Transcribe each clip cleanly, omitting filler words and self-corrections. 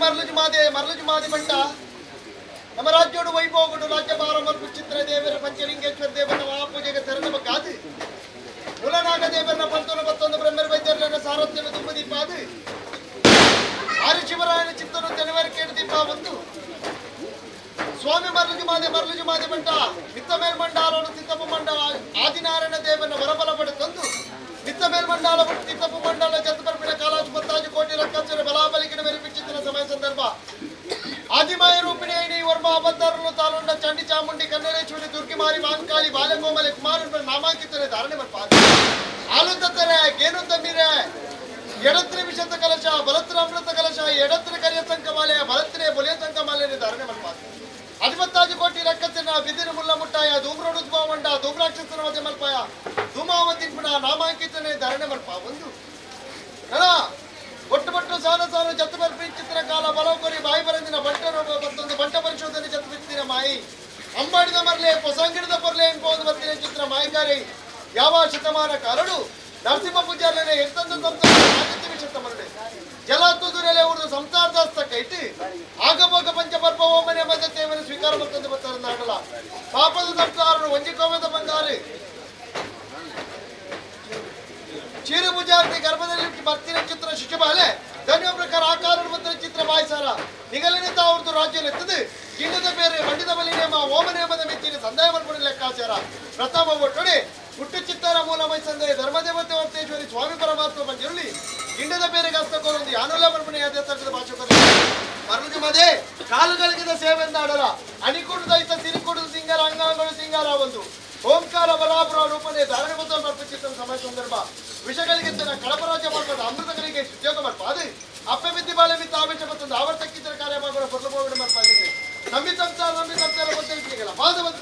ಮರಳುಜು ಮಾದಿ ಬಂಟ ನಮ್ಮ ರಾಜ್ಯೋಡು ವೈಭವಗಳು ರಾಜ್ಯ ಭಾರಮರ್ಪು ಚಿತ್ರ ದೇವರ ಪಂಚಲಿಂಗೇಶ್ವರ ದೇವರ ಮಹಾಪೂಜೆಗೆ ತೆರೆದ ಕಾದು ಮುಲನಾಗ ದೇವರನ್ನ 19 ಬ್ರಹ್ಮರ ವೈದ್ಯರನ್ನ ಸಾರಥ್ಯನ ತುಂಬ ದೀಪ ಅದು ಆರ್ಯ ಶಿವರಾಯನ ಚಿತ್ತನು ತೆನವರಿಕೆ ದೀಪ ಒಂದು ಸ್ವಾಮಿ ಮರಳುಜು ಮಾದಿ ಬಂಟ ಮಿತ್ತ ಮೇಲ್ಮಂಡಾಲನು ಸಿದ್ದಪ್ಪ ಮಂಡಲ ಆದಿನಾರಾಯಣ ದೇವನ ವರಬಲ ಪಡೆ ತಂದು ಮಿತ್ತ ಮೇಲ್ಮಂಡಾಲ ಸಿದ್ದಪ್ಪ ಮಂಡಲ ಚಂದ್ರಪರ್ಪಿನ ಕಾಲಾಜು ಮತ್ತಾಜು ಕೋಟಿ ರಕ್ಕಾಚರ ಬಲಾಬಲಿಕಿನ ಮೆರಿಪಿಚ್ಚಿತ್ತಿನ ಸಮಯ ಸಂದರ್ಭ ಆದಿಮಾಯ ರೂಪಿಣಿ ಐನಿ ವರ್ಮ ಅಬದ್ಧಾರನು ತಾಲುಂಡ ಚಂಡಿ ಚಾಮುಂಡಿ ಕನ್ನಡೇಶ್ವರಿ ದುರ್ಗಿಮಾರಿ ಮಾಂಕಾಳಿ ಬಾಲಕೋಮಲೆ ಕುಮಾರ ನಾಮಾಂಕಿತರೆ ಧಾರಣೆ ಬರ್ಪಾದ ಹಾಲು ತತ್ತರೆ ಗೇನು ತಮ್ಮೀರೆ ಎಡತ್ರ ವಿಷದ ಕಲಶ ಬಲತ್ರ ಅಮೃತ ಕಲಶ ಎಡತ್ರ ಕರಿಯ ಸಂಕಮಾಲೆ ಬಲತ್ರೆ ಬೊಲಿಯ ಸಂಕಮಾಲೆ ಧಾರಣೆ ಬರ್ಪಾದ ಅಧಿಪತ್ತಾಜು ಕೋಟಿ ರಕ್ಕತ್ತಿನ ಬಿದಿನ ಮುಲ್ಲ ಮುಟ್ಟಾಯ ಧೂಮ್ರೋಡು ಮಂಡ ಧೂಮ್ರಾಕ್ಷಸನ ಮಧ್ಯೆ ಮಲ್ಪಾಯ ಧೂಮಾವತಿನ ನಾಮಾಂಕಿತನೆ ಧಾರಣೆ ಮಲ್ಪ ಒಂದು ಅಲ್ಲ ಒಟ್ಟು ಸಾಲ ಜತ್ತು ಬರ್ಪಿಚ್ಚಿತ್ತಿನ ಕಾಲ ಬಲವರಿ ಬಾಯಿ ಬರಂದಿನ ಬಂಟನ ಮತ್ತೊಂದು ಬಂಟ ಪರಿಶೋಧನೆ ಜತ್ತು ಬಿತ್ತಿನ ಮಾಯಿ ಅಂಬಾಡಿದ ಮರ್ಲೆ ಹೊಸಂಗಿಡದ ಪೊರ್ಲೆ ಎಂಬುದು ಬರ್ತಿನ ಚಿತ್ರ ಮಾಯಿಕಾರಿ ಯಾವ ಶತಮಾನ ಕಾರಡು ನರಸಿಂಹ ಪೂಜಾರನೆ ಎಂತಂದು ಸಂತ ಮರಡೆ ಜಲಾತುದುರೆಲೆ ಉಳಿದು ಸಂಸಾರದಾಸ್ತಕ್ಕ ಇಟ್ಟು ಆಗಬೋಗ ಪಂಚಪರ್ಪ ಓಮನೆ ಮಧ್ಯತೆಯನ್ನು ಸ್ವೀಕಾರ ಮತ್ತೊಂದು ಬರ್ತಾರೆ ನಾಡಲ ಪಾಪದ ಸಂಸಾರನು ಒಂಜಿಕೋಮದ ಬಂಗಾರಿ ಚೀರು ಪೂಜಾರ್ತಿ ಗರ್ಭದಲ್ಲಿ ಬರ್ತಿನ ಚಿತ್ರ ಶಿಶುಬಾಲೆ ಧನ್ಯ ಪ್ರಕಾರ ಆಕಾರ ಮತ್ತು ಚಿತ್ರ ಬಾಯಿಸಾರ ನಿಗಲಿನ ತಾವ್ರದ್ದು ರಾಜ್ಯ ಎತ್ತದು ಗಿಂಡದ ಬೇರೆ ಮಂಡಿದ ಬಲಿ ನೇಮ ಓಮ ನೇಮದ ಮೆಚ್ಚಿನ ಸಂದೇಹ ಮಾಡ್ಕೊಂಡು ಲೆಕ್ಕಾಚಾರ ಪ್ರಥಮ ಒಟ್ಟೊಡೆ ಹುಟ್ಟು ಚಿತ್ತಾರ ಮೂಲ ಮೈಸಂದೆ ಧರ್ಮದೇವತೆ ವರ್ತೇಶ್ವರಿ ಸ್ವಾಮಿ ಪರಮಾತ್ಮ ಬಂದಿರಲಿ ಗಿಂಡದ ಬೇರೆಗೆ ಹಸ್ತಕೊಂದು ಯಾನೊಲ್ಲ ಬರ್ಮನೆ ಅದೇ ತಕ್ಕದ ಭಾಷೆ ಮರಳುಜು ಮದೆ ಕಾಲುಗಳಿಗಿದ ಸೇವೆಯಿಂದ ಆಡಲ ಅಣಿಕೂಡು ದೈತ ಸಿರಿಕೂಡು ಸಿಂಗಾರ ಅಂಗಾಂಗಗಳು ಸಿಂಗಾರ ಒಂದು ಓಂಕಾರ ಬಲಾಪುರ ರೂಪನೆ ಧಾರಣೆ ಮತ್ತು ಬರ್ಪಿಸಿದ ಸಮಯ ಸಂದರ್ಭ ವಿಷಗಳಿಗೆ ಕಳಪರಾಜ್ಯ ಮಾಡ್ಬೋದು ಅಮೃತಗಳಿಗೆ ಉದ್ಯೋಗ ಮಾಡ್ಪ ಅದು ಅಪ್ಪೆ ಬಿದ್ದಿ ಬಾಳೆ ಬಿದ್ದು ಆವೇಶ ಮತ್ತೊಂದು ಆವರ್ತಕ್ಕಿದ್ದ ಕಾರ್ಯ ಮಾಡೋಣ ಬರ್ಲಬೋಗಡೆ ಮಾಡ್ಪಾಗಿದೆ ನಂಬಿ ಸಂಸಾರ ಬಂದಿಲ್ಲ ಪಾದ ಬಂದ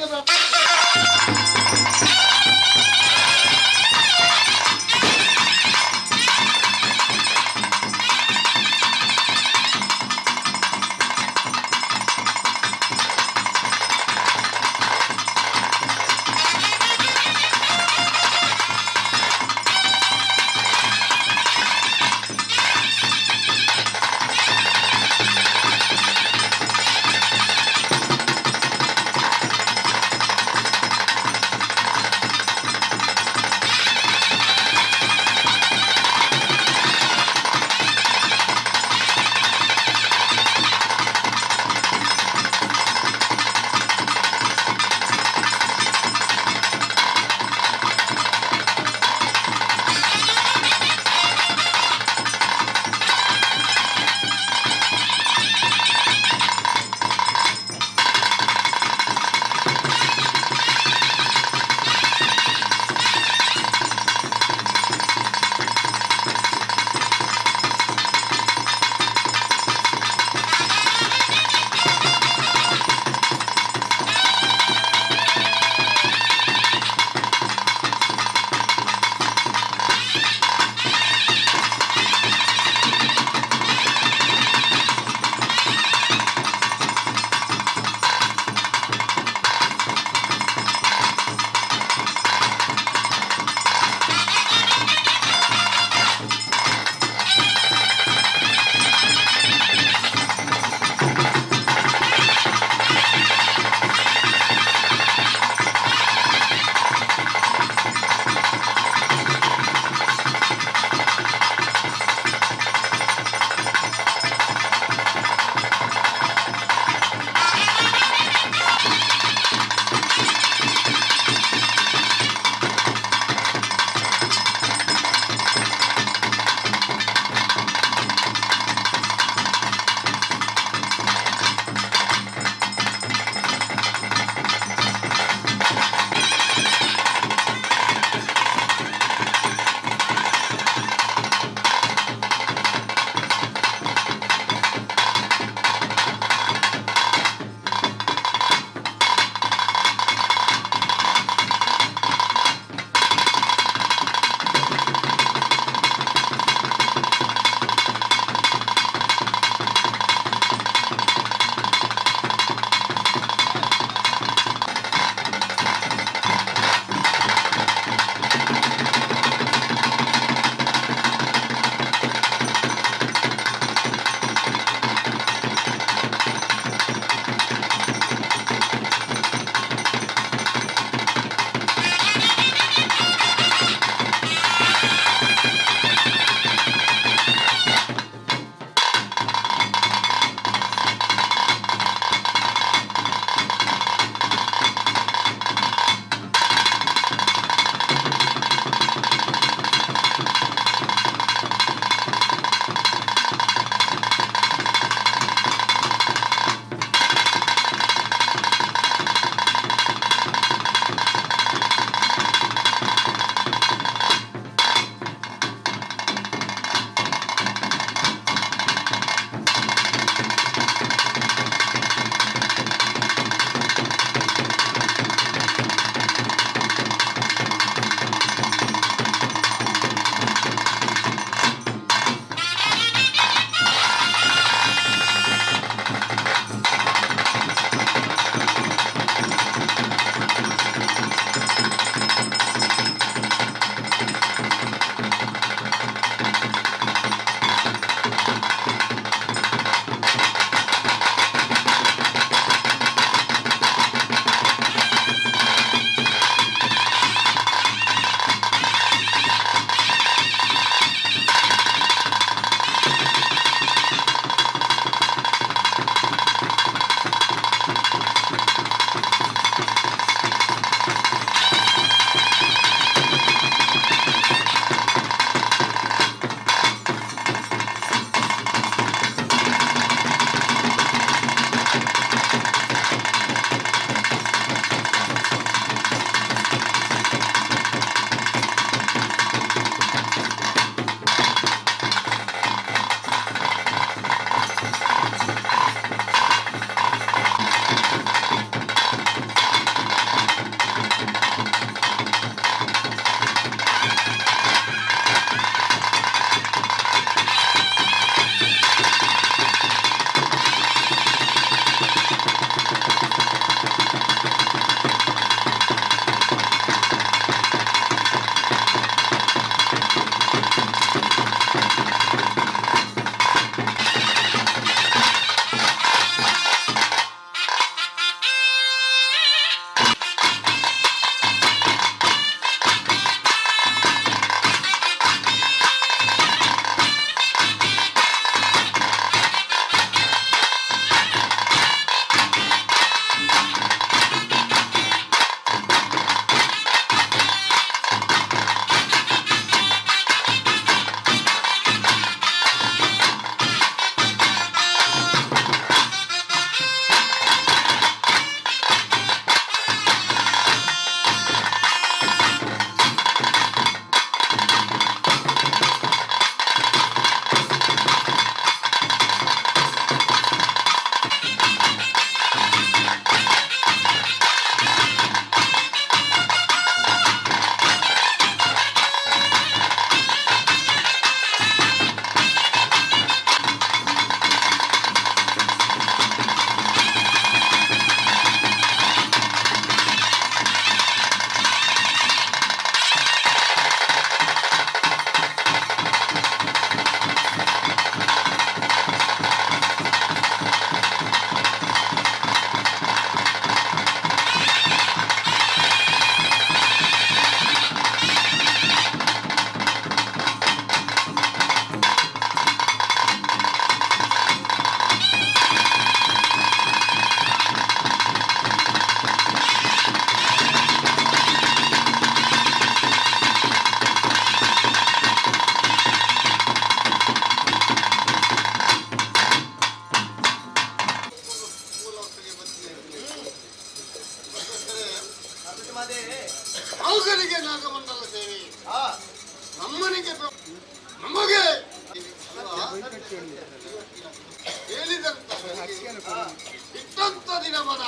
ನಾಲ್ಕರಿಗೆ ನಾಗಮಂಡಲ ಸೇವೆ, ನಮ್ಮನಿಗೆ ನಮಗೆ ಹೇಳಿದಂತ ಇಟ್ಟಂತ ದಿನವನ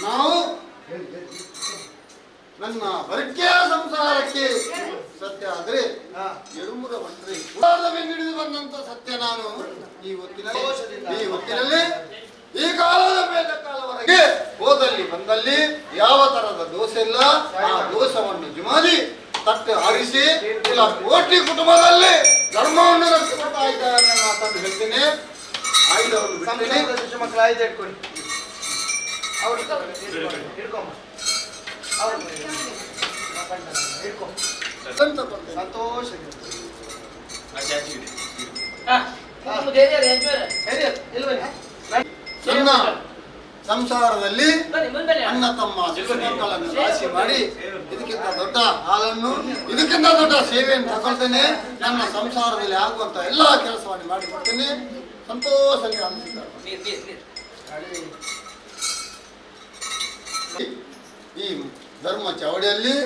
ನಾವು ನನ್ನ ವರ್ಗೀಯ ಸಂಸಾರಕ್ಕೆ ಸತ್ಯ ಆದ್ರೆ ಎಡುಮುಗ ಬಂದ್ರೆ ಹಿಡಿದು ಬಂದಂತ ಸತ್ಯ ನಾನು ಈ ಹೊತ್ತಿನಲ್ಲಿ ಈ ಕಾಲದ ಮೇಲೆ ಕಾಲವರೆಗೆ ಹೋದಲ್ಲಿ ಬಂದಲ್ಲಿ ಯಾವ ತರದ ದೋಷ ಇಲ್ಲ. ಆ ದೋಷವನ್ನು ಜುಮಾಲಿ ತಟ್ಟು ಆರಿಸಿ ಇಲ್ಲ ಕೋಟಿ ಕುಟುಂಬದಲ್ಲಿ ಧರ್ಮವನ್ನು ರಕ್ಷಿಸ್ತಾ ಇದ್ದಾರೆ ನಾನು ಹೇಳ್ತೀನಿ. ಆಯ್ದವರು ಬಿಡ್ತೀನಿ, ಮಕ್ಕಳು ಆಯ್ದು ಇಟ್ಕೊಳ್ಳಿ. ಸಂತೋಷ ನನ್ನ ಸಂಸಾರದಲ್ಲಿ ಅಣ್ಣ ತಮ್ಮ ಮಕ್ಕಳನ್ನು ರಾಶಿ ಮಾಡಿ ಇದಕ್ಕಿಂತ ದೊಡ್ಡ ಹಾಲನ್ನು ಇದಕ್ಕಿಂತ ದೊಡ್ಡ ಸೇವೆಯನ್ನು ತಗೊಳ್ತೇನೆ. ನನ್ನ ಸಂಸಾರದಲ್ಲಿ ಆಗುವಂತ ಎಲ್ಲಾ ಕೆಲಸವನ್ನು ಮಾಡಿಕೊಡ್ತೇನೆ. ಸಂತೋಷವಾಗಿ ಅನಿಸಿದ್ದಾರೆ. ಈ ಧರ್ಮ ಚೌಡಿಯಲ್ಲಿ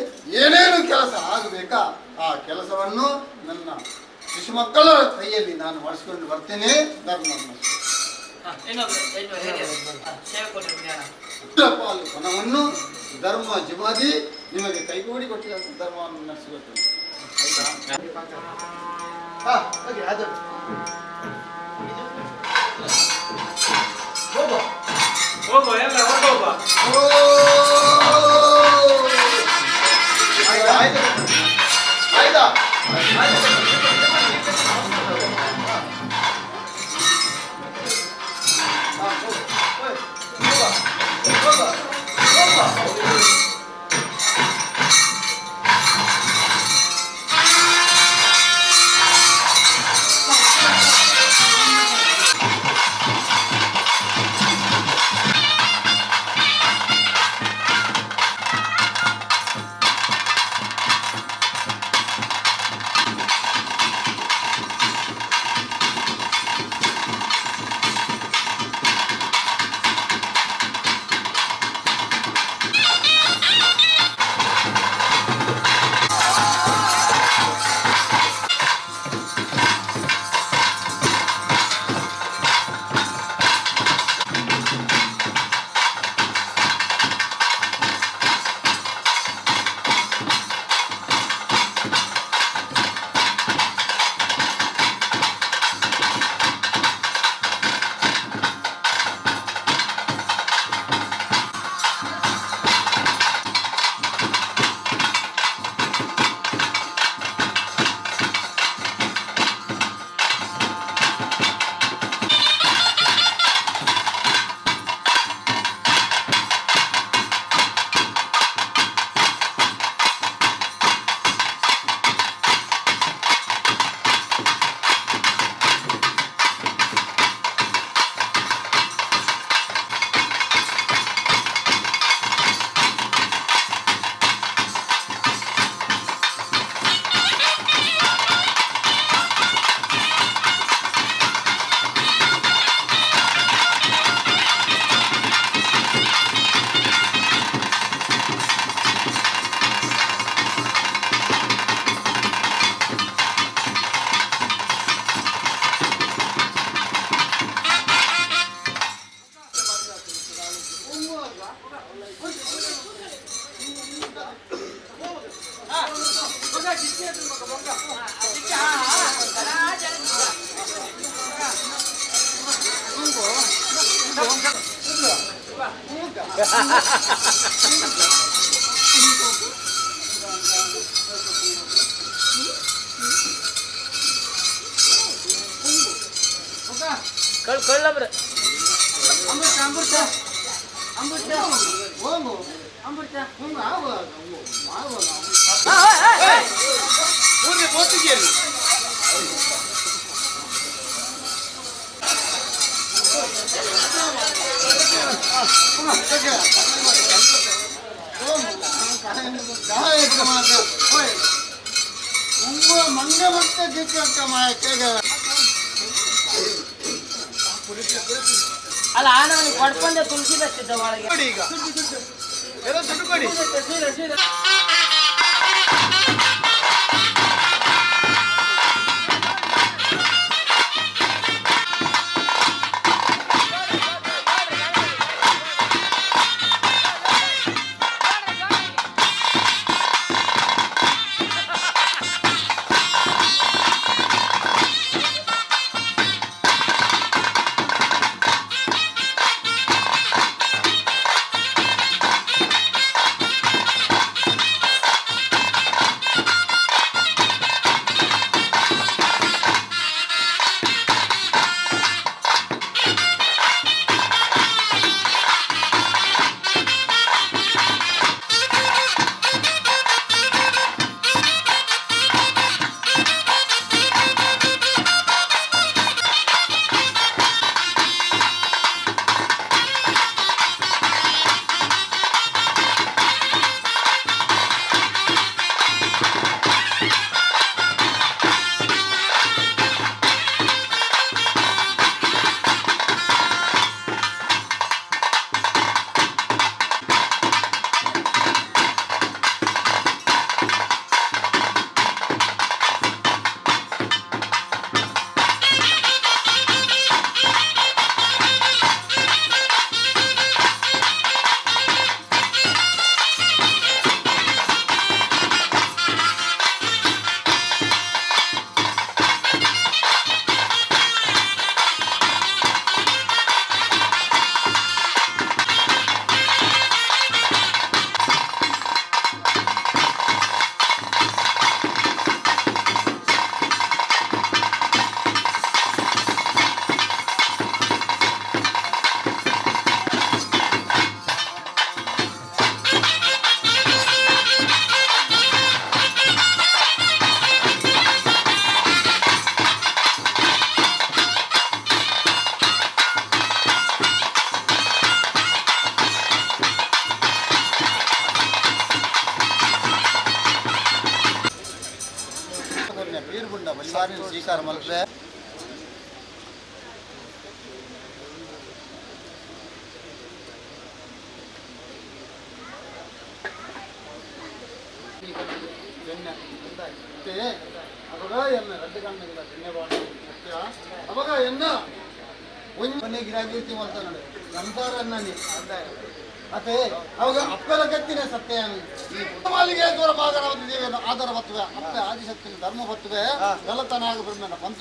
ಏನೇನು ಕೆಲಸ ಆಗಬೇಕಾ ಆ ಕೆಲಸವನ್ನು ನನ್ನ ಶಿಶು ಮಕ್ಕಳ ಕೈಯಲ್ಲಿ ನಾನು ಮಾಡಿಸ್ಕೊಂಡು ಬರ್ತೇನೆ. ಪಾಲು ಹಣವನ್ನು ಧರ್ಮ ಜಿಮಾದಿ ನಿಮಗೆ ಕೈಗೂಡಿ ಕೊಟ್ಟಿರುವಂತ ಧರ್ಮವನ್ನು ನಡೆಸಿಕೊಡ್ತೇನೆ. ಕಳ್ಳ ಬರ ಮಂಗ ಮತ್ತೆ ಗಿಕ್ಕ ಮಾಯಕ್ಕೆ ಅಲ್ಲ ನಾನು ಪಡ್ಕೊಂಡೆ ತುಳಸಿ ಬೆಚ್ಚಿದ್ದ ಒಳಗೆ ಕೊಡಿ ಈಗ ಎಲ್ಲ ದುಡ್ಡು ಕೊಡಿ. ಬೀರ್ಗುಂಡ ಬಲಿವಾರಿನ ಸ್ವೀಕಾರ ಮಲ್ಪೆ ಅವಾಗ ಎನ್ನ ರಡ್ಡು ಕಣ್ಣಿಲ್ಲ ಬೆಣ್ಣೆ ಬಾಣ ಅವಾಗ ಎನ್ನ ಒಂದೇ ಗಿರಾಕಿ ಅಂತ ನೋಡಿ ಸಂಸಾರ ನೀ ಮತ್ತೆ ಅವಾಗ ಅಪ್ಪರ ಗತ್ತಿನ ಸತ್ಯ ಮಾಲಿಗೆ ದೂರ ಭಾಗನ ದೇವಿಯನ್ನು ಆಧಾರ ಬರ್ತವೆ ಅಪ್ಪ ಆದಿಶಕ್ತಿನ ಧರ್ಮ ಬರ್ತವೆ ಗಲತನ ಆಗ ಬ್ರಹ್ಮನ ಪಂಚ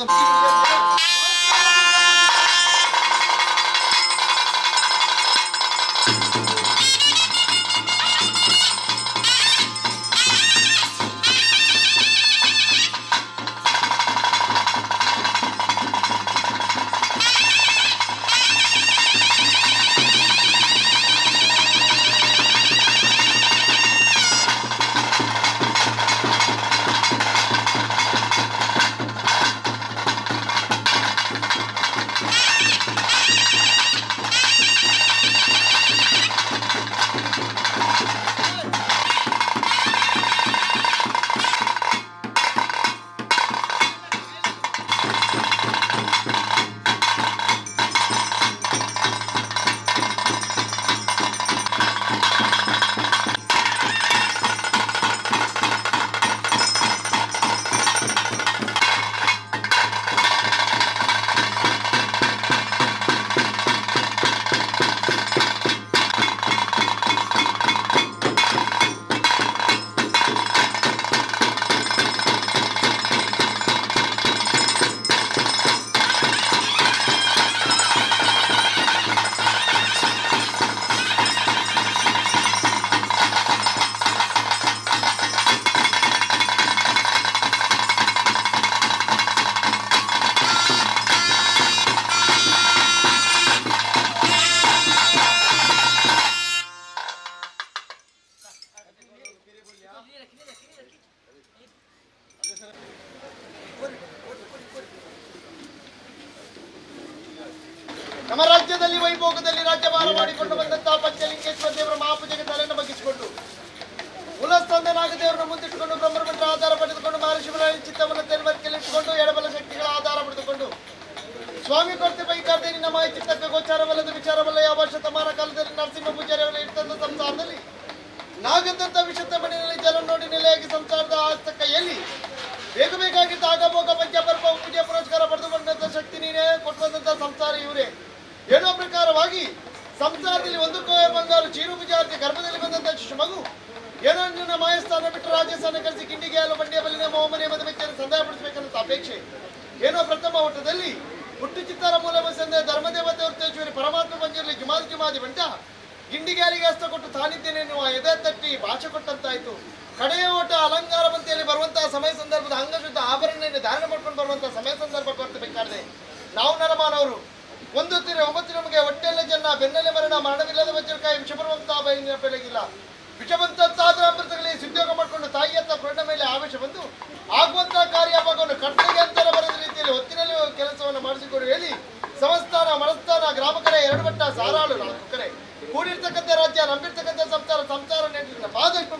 ನಮ್ಮ ರಾಜ್ಯದಲ್ಲಿ ವೈಭೋಗದಲ್ಲಿ ರಾಜ್ಯಭಾರ ಮಾಡಿಕೊಂಡು ಬಂದಂತಹ ಪಂಚಲಿಂಗೇಶ್ವರ ದೇವರ ಮಹಾಪೂಜೆಗೆ ತಲೆಯನ್ನು ಬಗ್ಗಿಸಿಕೊಂಡು ಮೂಲಸ್ಥಾನನಾಗ ದೇವರನ್ನು ಮುಂದಿಟ್ಟುಕೊಂಡು ಬ್ರಹ್ಮರ ಆಧಾರ ಪಡೆದುಕೊಂಡು ಮಹರ್ಷಿಗಳ ಚಿತ್ತವನ್ನು ತೆರವರಿಕೆಯಲ್ಲಿಟ್ಟುಕೊಂಡು ಎಡಬಲ ಶಕ್ತಿಗಳ ಆಧಾರ ಪಡೆದುಕೊಂಡು ಸ್ವಾಮಿ ಕೊರತೆ ಬೈಕಾರ್ದೆ ನಿನ್ನ ಮಾಯ ಚಿತ್ತಕ್ಕೆ ಗೋಚಾರವಲ್ಲದ ವಿಚಾರವಲ್ಲ ಯಾವ ಶತಮಾನ ಕಾಲದಲ್ಲಿ ನರಸಿಂಹ ಪೂಜಾರಿಯವರ ಇರ್ತಂದ ಸಂಸಾರದಲ್ಲಿ ನಾಗದಂತ ವಿಷತ ಮನೆಯಲ್ಲಿ ಜಲ ನೋಡಿ ನೆಲೆಯಾಗಿ ಸಂಸಾರದ ಆಸ್ತ ಕೈಯಲ್ಲಿ ಬೇಗ ಬೇಕಾಗಿದ್ದ ಆಗಬೋಗ ಪಂಚಪರ್ವ ಪೂಜೆ ಪುರಸ್ಕಾರ ಪಡೆದುಕೊಂಡಂತ ಶಕ್ತಿ ನೀನೇ ಕೊಟ್ಟಂತ ಸಂಸಾರ ಇವರೇ ಏನೋ ಪ್ರಕಾರವಾಗಿ ಸಂಸಾರದಲ್ಲಿ ಒಂದು ಕೋಯ ಬಂಗಾರು ಚೀರು ಪೂಜಾರ್ತಿ ಗರ್ಭದಲ್ಲಿ ಬಂದಂತ ಶಿಶು ಮಗು ಏನೋ ನಿನ್ನ ಮಾಯಸ್ಥಾನ ಬಿಟ್ಟು ರಾಜಸ್ಥಾನ ಕಳಿಸಿ ಗಿಂಡಿಗೆ ಅಲ್ಲ ಬಂಡಿಯ ಬಲ್ಲಿನ ಮೋಮನೆ ಮದುವೆಯನ್ನು ಸಂದೇಹ ಪಡಿಸಬೇಕನ್ನೋ ಅಪೇಕ್ಷೆ ಏನೋ ಪ್ರಥಮ ಊಟದಲ್ಲಿ ಹುಟ್ಟು ಚಿತ್ತಾರ ಮೂಲ ಸಂದೇಹ ಧರ್ಮದೇವತೆ ಉತ್ತೇಶ್ವರಿ ಪರಮಾತ್ಮ ಬಂದಿರಲಿ ಜುಮಾದಿ ಬಂಟ ಗಿಂಡಿಗಾಲಿಗೆ ಹಸ್ತ ಕೊಟ್ಟು ತಾನಿದ್ದೇನೆ ಎನ್ನುವ ಎದೆ ತಟ್ಟಿ ಭಾಷೆ ಕೊಟ್ಟಂತಾಯ್ತು. ಕಡೆಯ ಓಟ ಅಲಂಕಾರ ಮಂತೆಯಲ್ಲಿ ಬರುವಂತಹ ಸಮಯ ಸಂದರ್ಭದ ಅಂಗಶುದ್ಧ ಆಭರಣವನ್ನು ಧಾರಣೆ ಮಾಡ್ಕೊಂಡು ಬರುವಂತಹ ಸಮಯ ಸಂದರ್ಭ ಬೇಕಾದ್ರೆ ನಾವು ನರಮಾನವರು ಒಂದು ತೀರೆ 9 ನಮಗೆ ಹೊಟ್ಟೆಲ್ಲ ಜನ ಬೆನ್ನಲ್ಲೇ ಮರಣವಿಲ್ಲದ ವಜ್ರಕಾಯಿ ವಿಷ ಬರುವಂತಹ ಬೆಳಗಿಲ್ಲ ವಿಷವಂತಾದ ಅಮೃತಗಳಲ್ಲಿ ಸಿದ್ಯೋಗ ಮಾಡಿಕೊಂಡು ತಾಯಿಯತ್ತ ಕೊರಡ ಮೇಲೆ ಆವೇಶ ಬಂದು ಆಗುವಂತಹ ಕಾರ್ಯಭಾಗವನ್ನು ಕರ್ತವ್ಯ ಅಂತ ಬರೆದ ರೀತಿಯಲ್ಲಿ ಹೊತ್ತಿನಲ್ಲಿ ಕೆಲಸವನ್ನು ಮಾಡಿಸಿಕೊಂಡು ಹೇಳಿ ಸಂಸ್ಥಾನ ಮನಸ್ಥಾನ ಗ್ರಾಮ ಕಡೆ 2 ಬಟ್ಟ ಸಾರಾಳು 4 ಕಡೆ ಕೂಡಿರ್ತಕ್ಕಂಥ ರಾಜ್ಯ ನಂಬಿರ್ತಕ್ಕಂಥ ಸಂಸಾರ ನೆಂಟಿನ ಪಾದಷ್ಟು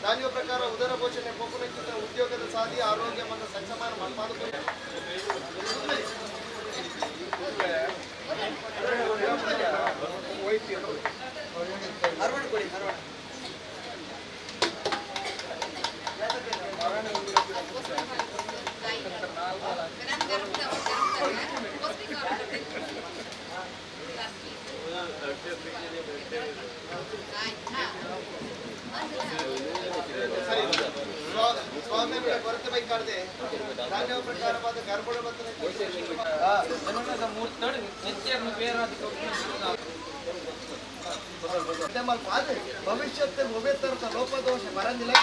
ದಾನಿಯ ಪ್ರಕಾರ ಉದರ ಪೋಷಣೆ ಪೋಷಣೆ ಉದ್ಯೋಗದ ಸಾಧಿ ಆರೋಗ್ಯ ಮತ್ತು ಸಕ್ಷಮಾನ ಸ್ವಾಮಿ ಕೊರತೆ ಬೈಕಾಡ್ದೆ ಧಾನ್ಯ ಪ್ರಕಾರವಾದ ಗರ್ಭಳ ಭವಿಷ್ಯത്തെ ಒಬ್ಬೇ ತರದ ಲೋಪದೋಷ ಬರಂದಿಲ್ಲ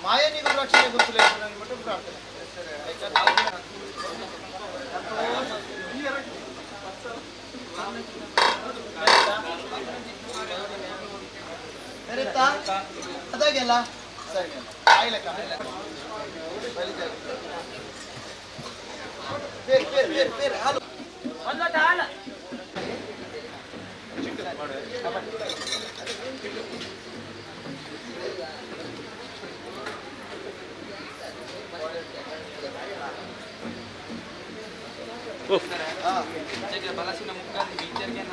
ಮಾಯನಿಗೂ ರಕ್ಷಣೆ ಗೊತ್ತಿಲ್ಲ ನನಗೆ ಮಟ್ಟ ಪ್ರಾರ್ಥನೆ ಅದಾಗೆಲ್ಲ ಸರಿ ಆಯ್ಲಕ್ಕ ಹಾಲು ಬಲಸಿನ ಮುಖ ಬೀಚರ್ಗೆ